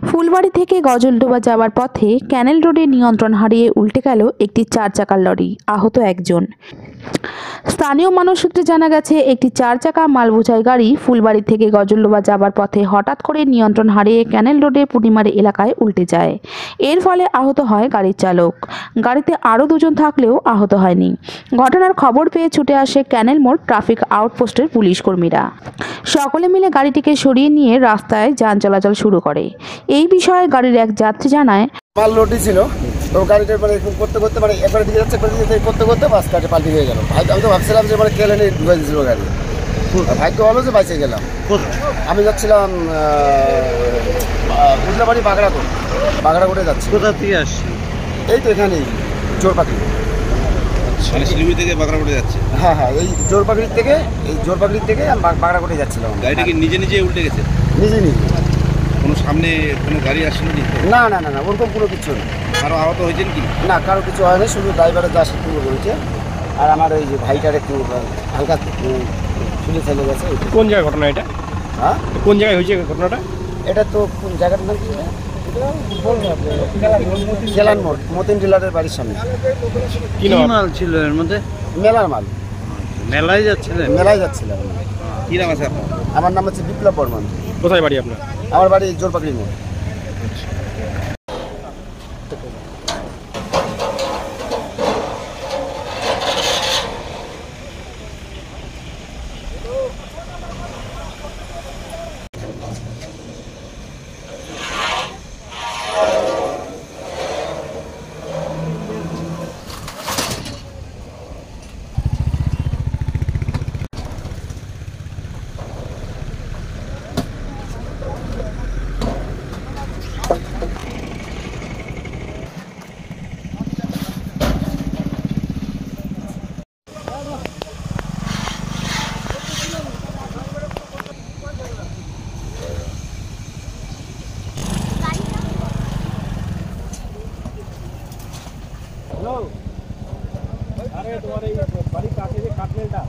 ফুলবাড়ি থেকে গজলডোবা যাওয়ার পথে ক্যানেল রোডে নিয়ন্ত্রণ হারিয়ে উল্টে গেল একটি 4 চাকার লরি। আহত একজন। স্থানীয় মানুষ সূত্রে জানা গেছে, একটি 4 চাকা মালবোঝাই গাড়ি ফুলবাড়ি থেকে গজলডোবা যাবার পথে হঠাৎ করে নিয়ন্ত্রণ হারিয়ে ক্যানেল রোডে পুটিমারি এলাকায় উল্টে যায়। এর ফলে আহত হয় গাড়ির চালক। গাড়িতে আরও দুজন থাকলেও আহত হয়নি। ঘটনার খবর পেয়ে ছুটে আসে ক্যানেল মোড় ট্রাফিক আউটপোস্টের পুলিশ কর্মীরা। সকলে মিলে গাড়িটিকে সরিয়ে নিয়ে রাস্তায় যান চলাচল শুরু করে। এই বিষয়ে গাড়ির এক যাত্রী জানায়, মাল লোডই ছিল, তো গাড়িটা করতে করতে একবারে দিকে যাচ্ছে, একবারে দিকে করতে করতে বাস গাড়ি পাল্টি হয়ে গেল। আমি তো ভাবছিলাম যে কেলে নিয়ে ঢুকে দিয়েছিল গাড়ি। ভাগ্য ভালো যে বাইচে গেলাম। আমি যাচ্ছিলাম উজলাবাড়ি বাগড়াকোটে যাচ্ছি। কোথা থেকে আসছি? এই তো এখানেই জোরপাখড়ি থেকে বাগড়াকোটে যাচ্ছে। হ্যাঁ, এই জোরপাখড়ির থেকে আমি বাগড়াকোটে যাচ্ছিলাম। গাড়িটা কি নিজে নিজে উল্টে গেছে? নিজে কোনো সামনে কোনো গাড়ি আসছিল না, ওরকম কোনো কিছু নেই। কারো আহত হয়েছেন কি? না, কারো কিছু হয়নি, শুধু ড্রাইভারের যা একটু হয়েছে। আর আমার ওই যে ভাইটার একটু হালকা চুলে ফেলে গেছে। কোন জায়গায় ঘটনা এটা? হ্যাঁ, কোন জায়গায় হয়েছে ঘটনাটা? এটা তো কোন জায়গাটার নাম কি? জেলান মোড়, মতিন ডিলারের বাড়ির সামনে। কি মাল ছিল এর মধ্যে? মেলার মাল। মেলায় যাচ্ছিলেন? মেলায় যাচ্ছিলাম। কি নাম আছে আপনার? আমার নাম হচ্ছে বিপ্লব বর্মন। কোথায় বাড়ি আপনার? আমার বাড়ি জোরপাখড়ি মোড়। আরে তোমার এই বাড়ির কাছে যে কাটলেটা